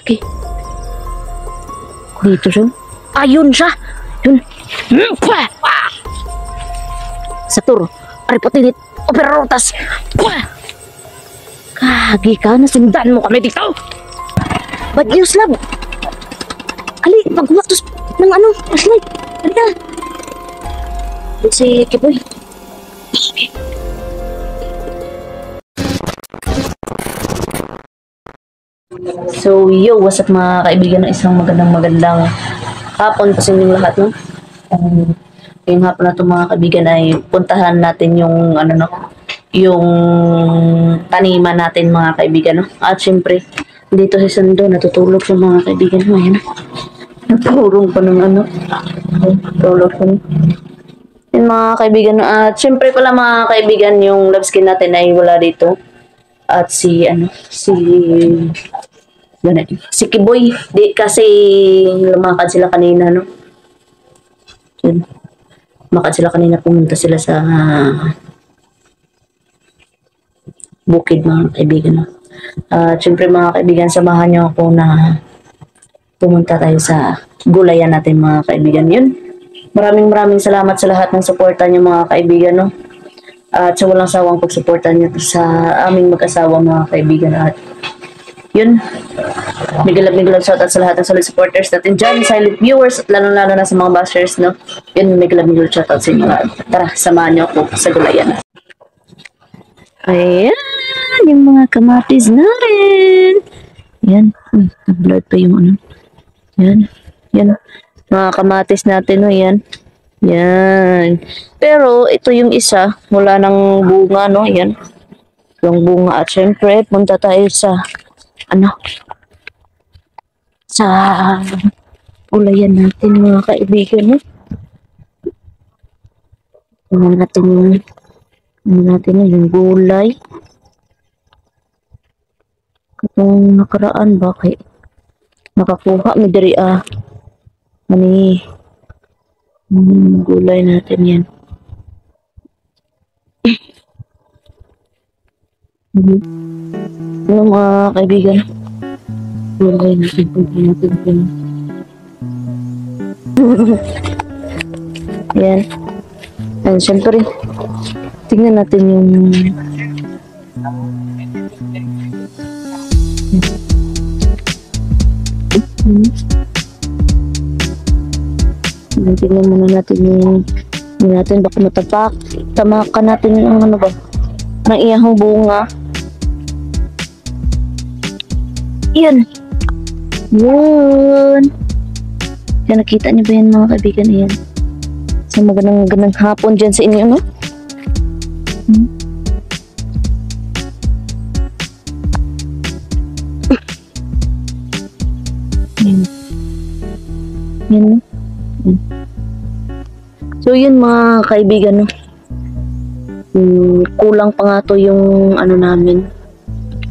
Okay. Dito siya. Ayun siya. Yun. Satur. Aripotinit. Operotas. Kagi ka. Nasundan mo kami dito. Bad news, love. Ali, pagwatos ng flashlight. Ali ka. Si Kiboy. Okay. So, yo, what's up mga kaibigan? Isang magandang hapon sa inyong lahat, no? Yung hapon na ito mga kaibigan ay puntahan natin yung yung taniman natin mga kaibigan, no? At syempre, dito si Sando natutulog sa mga kaibigan mo, yan. Nagpurong pa ng tulog pa. Yung mga kaibigan, no? At syempre pala mga kaibigan, yung love skin natin ay wala dito. At si Kiboy, di kasi lumakad sila kanina, no? Yun. Lumakad sila kanina, pumunta sila sa bukid mga kaibigan, no? Siyempre mga kaibigan, samahan niyo ako na pumunta tayo sa gulayan natin mga kaibigan. Yun. Maraming salamat sa lahat ng suporta niyo mga kaibigan, no? At sa walang sawang pagsuporta niyo sa aming mag-asawa mga kaibigan. At yun, migalab shoutout sa lahat ng solid supporters natin dyan, silent viewers, at lalo na sa mga bashers, no? Yun, migalab shoutout sa inyo. Tara, samahan niyo ako sa gulayan. Ayan, yung mga kamatis na rin. Yan, nag-blood pa yung Yan, mga kamatis natin, no? Yan. Pero, ito yung isa, wala ng bunga, no? Yan. Yung bunga. At syempre, punta tayo sa sa ulayan natin mga kaibigan, no? natin yung gulay. Katong nakaraan ba kay nakakuha mi diri gulay natin yan. Yung mga kaibigan, gulay natin yan. Yan. And syempre, tingnan natin yung tingnan muna natin baka tamakan natin yung ng iyang bunga. Yan, nakita niyo ba yan mga kaibigan? Yan, sa magandang hapon dyan sa inyo, no? Yan. So yun mga kaibigan, no? Kulang pa nga to yung namin.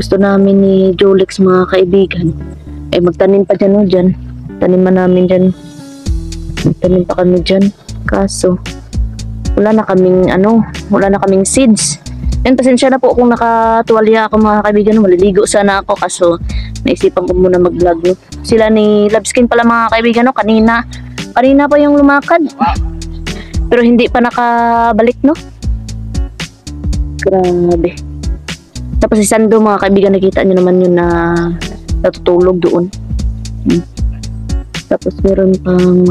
Gusto namin ni Jolix mga kaibigan ay magtanim pa dyan, no? Dyan taniman namin dyan, magtanim pa kami dyan, kaso wala na kaming seeds. And pasensya na po kung nakatuwalya ako mga kaibigan, maliligo sana ako kaso naisipan ko muna mag-vlog, no? Sila ni Loveskin pala mga kaibigan, no? Kanina pa yung lumakad pero hindi pa nakabalik, no? Grabe. Tapos si Sando mga kaibigan, nakita nyo naman yun na natutulog doon. Tapos meron pang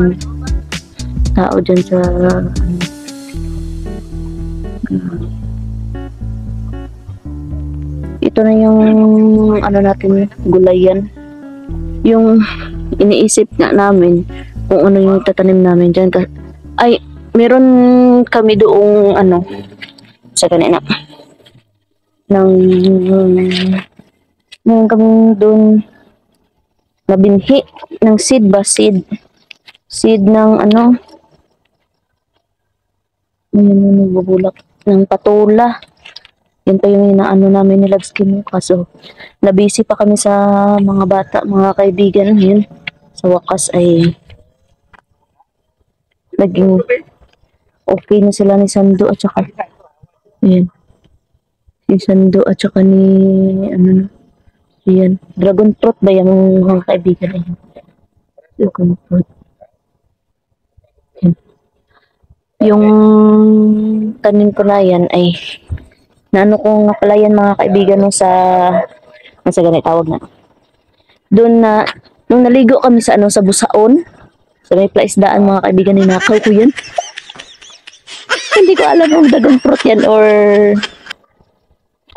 tao dyan sa ito na yung natin, gulayan. Yung iniisip nga namin kung ano yung tatanim namin dyan. Ay, meron kami doong sa kanina meron kami doon nabinhi ng seed ng nagbubulak ng patula. Yan pa yung namin ni Loveskin, kaso nabisi pa kami sa mga bata mga kaibigan. Yun, sa wakas ay naging okay na sila ni Sando at saka si Sando at saka ni Ayan. Dragon fruit ba yung mga kaibigan? Ayan. Dragon fruit. Ayan. Yung tanim ko na yan ay naano ko nga pala yan mga kaibigan no sa ganit tawag na. Doon na nung naligo kami sa sa Busaon, sa may plaisdaan mga kaibigan, ninakaw ko yan. Hindi ko alam kung dragon fruit yan or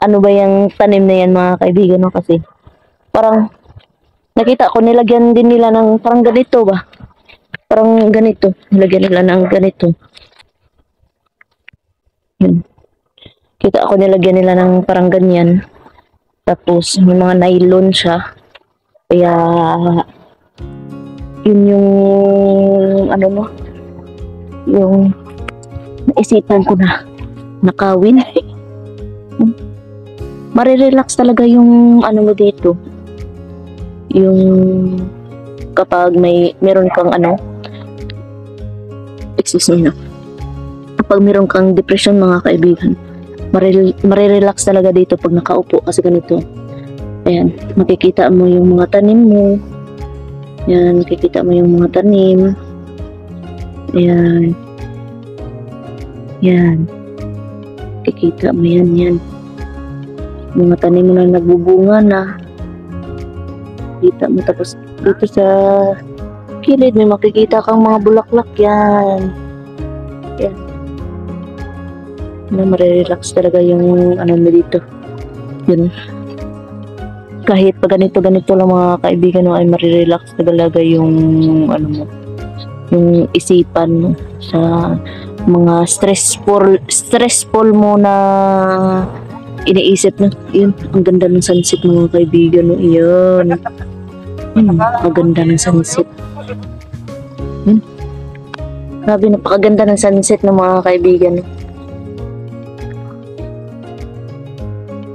ano ba yung tanim na yan mga kaibigan no, kasi parang nakita ko nilagyan din nila ng parang ganito ba? Parang ganito. Nilagyan nila ng ganito. Yun. Kita ako nilagyan nila ng parang ganyan. Tapos may mga nylon siya. Kaya yun yung ano mo, yung naisipan ko na nakawin. Marirelax talaga yung ano mo dito. Yung kapag meron kang excuse me no. Kapag meron kang depression mga kaibigan, marirelax talaga dito pag nakaupo kasi ganito. Ayan, makikita mo yung mga tanim mo. Ayan, makikita mo yung mga tanim. Ayan. Yan. Makikita mo yan. Mga tanim mo na nagbubunga na. Kita mo, tapos dito sa kilid may makikita kang mga bulaklak yan. Yan. Na marirelax talaga yung mo dito. Yun. Kahit pa ganito lang mga kaibigan mo ay marirelax talaga yung mo, yung isipan mo sa mga stressful mo na iniisip na. Yun, ang ganda ng sunset mga kaibigan mo. Yun. Ang ganda ng sunset. Yun. Grabe, napakaganda ng sunset ng mga kaibigan.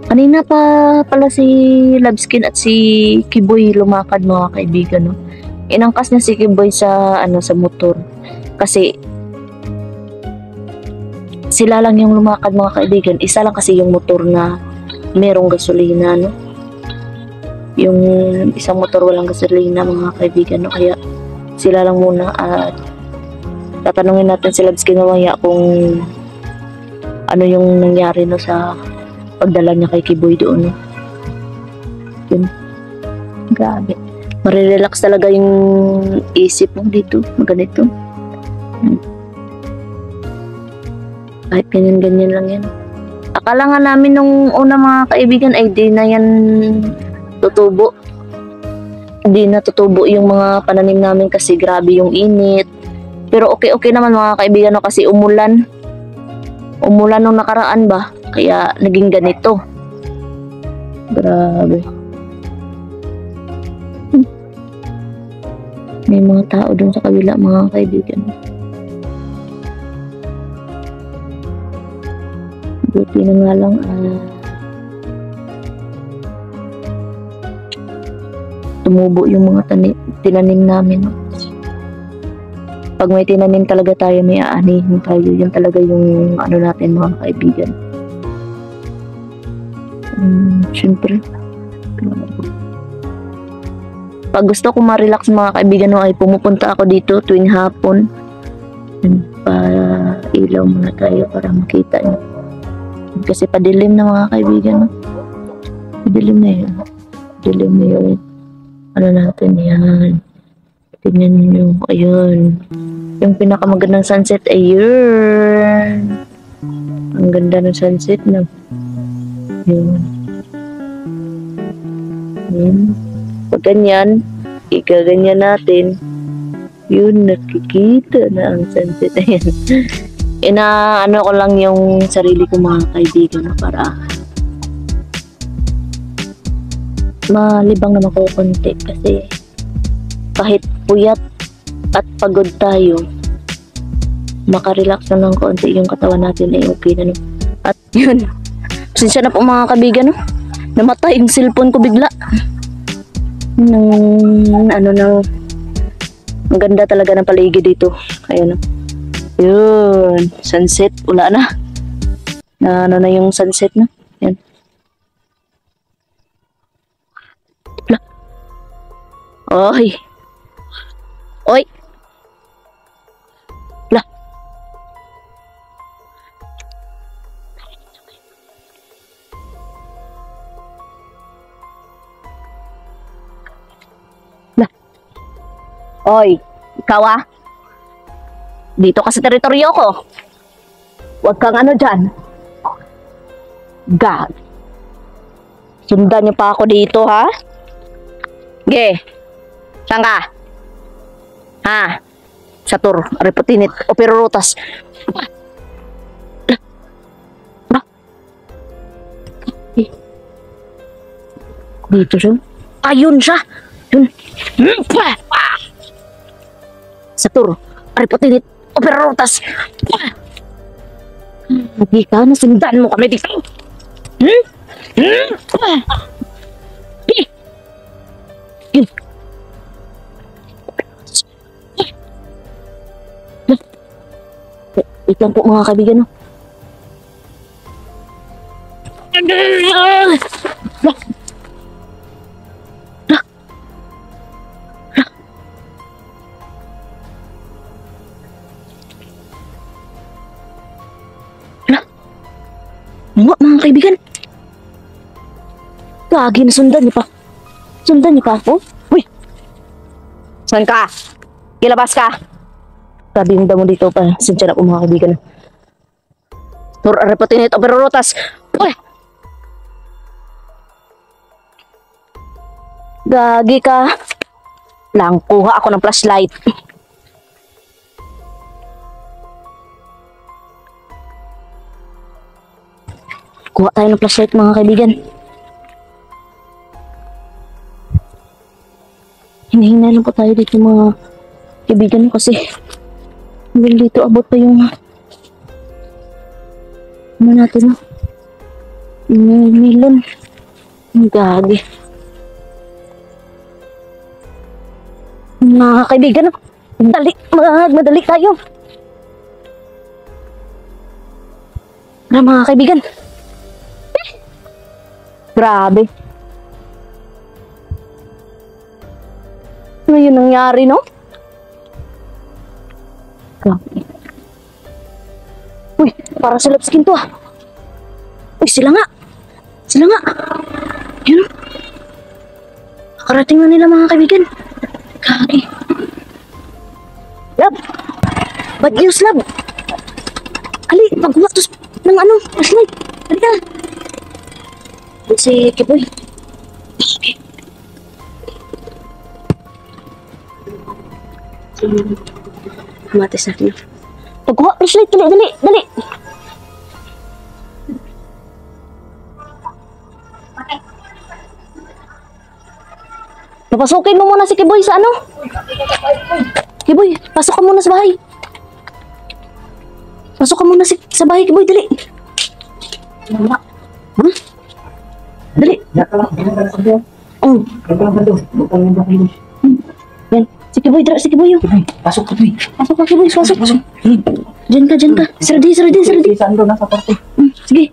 Kanina pa pala si Loveskin at si Kiboy lumakad mga kaibigan. No? Inangkas niya si Kiboy sa sa motor. Kasi sila lang yung lumakad mga kaibigan. Isa lang kasi yung motor na merong gasolina. No? Yung isang motor walang gasolina mga kaibigan. No? Kaya sila lang muna at tatanungin natin si Loveskin mamaya kung ano yung nangyari no sa pagdala niya kay Kiboy doon. No? Yun. Grabe. Marirelax talaga yung isip mo dito. Ganito. Kahit ganyan-ganyan lang yan. Akala nga namin nung una mga kaibigan ay di na yan tutubo. Di na tutubo yung mga pananim namin kasi grabe yung init. Pero okay naman mga kaibigan no, kasi umulan. Umulan nung nakaraan ba? Kaya naging ganito. Grabe. May mga tao dun sa kabila mga kaibigan. Buti na nga lang tumubo yung mga tinanim namin. No? Pag may tinanim talaga tayo, may aanihin tayo. Yan talaga yung natin mga kaibigan. Siyempre. Pag gusto ko ma-relax mga kaibigan no, ay pumupunta ako dito tuwing hapon. Para ilaw muna tayo para makita nyo. Kasi padilim na mga kaibigan. No? Padilim na yun. Padilim na yun. Natin yan. Tignan nyo. Ayun. Yung pinakamagandang sunset. Ayun. Ang ganda ng sunset na. Yun. Pag ganyan, ikaganyan natin. Yun, nakikita na ang sunset. Ayan. Ko lang yung sarili ko mga kaibigan para malibang naman ko konti kasi kahit puyat at pagod tayo, makarelax na ng konti yung katawan natin ay okay na. No? At yun, sinsya na po mga kaibigan, no? Namatay yung cellphone ko bigla. Ang ganda talaga ng paligid dito. Ayan, no? Yun, sunset, wala na. Na yung sunset na. Yan. Oy. Oy. Lah. Lah. Oy, ikaw ah. Dito ka sa teritoryo ko. Huwag kang ano dyan. God. Sundan niyo pa ako dito, ha? Ge. Saan ka? Ha? Sa tour, reputinit, o perurutas. Dito siya. Ayun siya. Yun. Sa tour, reputinit, o perurutas. Lagi ka, nasundan mo kami dito. Yun. Wait lang po mga kaibigan. Mga kaibigan. Gagi na sundan niyo pa. Sundan niyo pa ako? Uy! Saan ka? Kilabas ka? Sabi yung damo dito pa. Sinsya na po mga kaibigan. Tur reputinit o perurutas. Uy! Gagi ka. Lang, kuha ako ng flashlight. Kuha tayo ng flashlight mga kaibigan. Hinahinay lang po tayo dito mga kaibigan kasi hanggang dito abot pa yung ano natin yung melon. Ang gagi. Mga kaibigan, madali tayo. Mga kaibigan. Grabe. Ano yun nangyari, no? Grabe. Uy, parang sa skin to ah. Uy, sila nga. Sila nga. Yun. Nakarating na nila mga kaibigan. Kagi. Lab. Bad news, Lab. Ali, pagbuwak tos ng ano, flashlight. Dali ka. Si Kiboy. Okay. Matis natin. Pagkuha, flashlight, dali. Papasukin mo muna si Kiboy sa ano? Kiboy, pasok ka muna sa bahay. Pasok ka muna sa bahay, Kiboy, dali. Ha? Dali. Oh. Yan. Si Kiboy, si Kiboy yung. Pasok ka, Kiboy. Pasok ka, Kiboy, pasok. Diyan ka. Saradi. Saan doon nasa kwarto? Sige.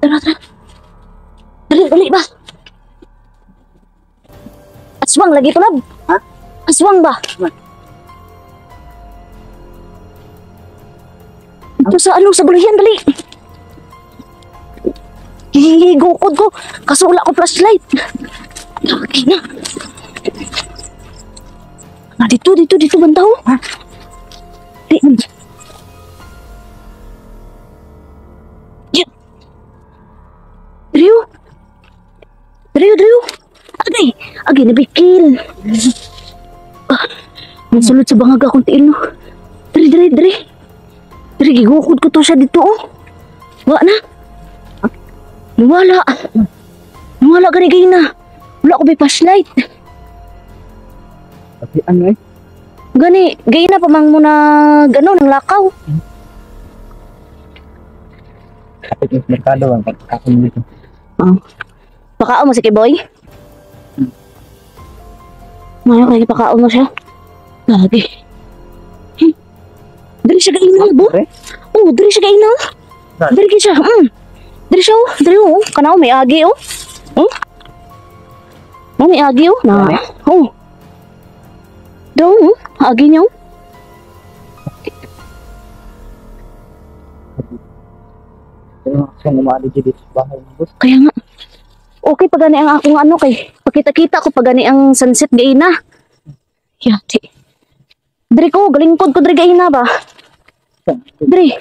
Tara. Dali ba? Aswang lagi ito, Lab. Ha? Aswang ba? Ito sa ano, sa bulayan, dali. Hihigukod ko. Kaso wala ko flashlight. Okay na. Dito, bandaw. Ha? Yan. Driyo. Agay, nabikil. Mansulod sa bangag akong tiil, no. Diri. Gigukod ko to siya dito, oh. Wa na. Nawala gani na. Wala ko may flashlight. Tapi ano eh? Gani na pamang muna gano'n, ng lakaw. Kapit yung merkado ang kakakon dito. Pakao mo si Kiboy? Ngayon kaya pakao mo siya. Lagi. Dari siya gainaw, bo? Oh, dari siya gainaw. Dari siya, Dari siya, oh. Dari, oh. Kanaw, may agi, oh. Mami, agi oh. Na. Mami? Oh. Dong, agi niyo. Kung umali dito sa bahay ng boss. Kaya nga. Okay pa gani ang akong ano kay. Pakita-kita ko pa gani ang sunset gaina. Yati. Dre ko, galingkod ko dre gaina ba? Dre.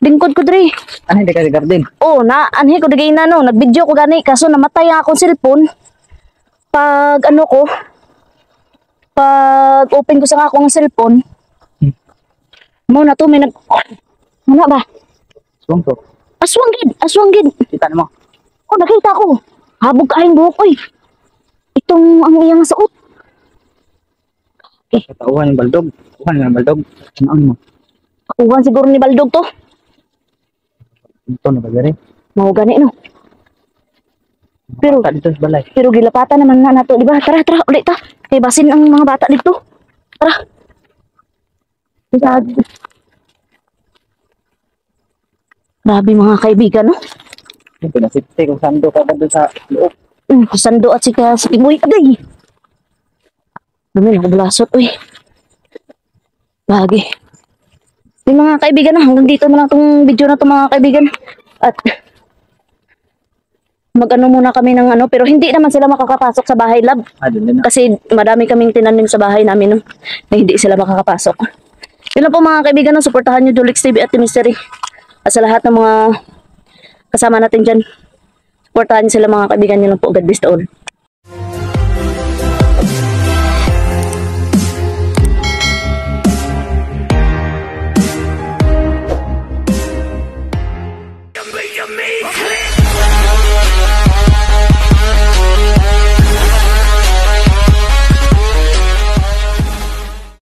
Lingkod ko dre. Ano hindi ka sa garden? Oh, na anhi ko dre gaina no. Nag-video ko gani kaso namatay ang akong cellphone. Pag ano ko, pag open ko sa akong cellphone, mo na to may nag ano ba? Suwang to. Aswang gid, aswang gid. Kita mo. Oh, nakita ko. Habog kaayong buhok oy. Itong ang iyang suot. Katauhan yung baldog. Kuhan yung baldog. Ano mo? Kuhan siguro ni Baldog to. Ito na ba gari? Mau gani no. Pero Bata dito sa balay. pero gilapatan naman na nato, di ba? Tara, tara, ulit ta. Kay basin ang mga bata dito. Tara. Grabe mga kaibigan, no? Yung pinasipte kung saan doon ka ba doon sa loob. Sando at sika si Pimoy. Agay! Dami na bulasot, uy. Lagi. Yung mga kaibigan na, hanggang dito na lang tong video na to mga kaibigan. At mag-ano muna kami ng ano, pero hindi naman sila makakapasok sa bahay lab. Doon din na. Kasi madami kaming tinanim sa bahay namin, no? Na hindi sila makakapasok. Yun lang po mga kaibigan, no? Suportahan nyo Dulix TV at Mystery. At sa lahat ng mga kasama natin dyan, suportahan nyo sila mga kaibigan nyo lang po. God bless to all.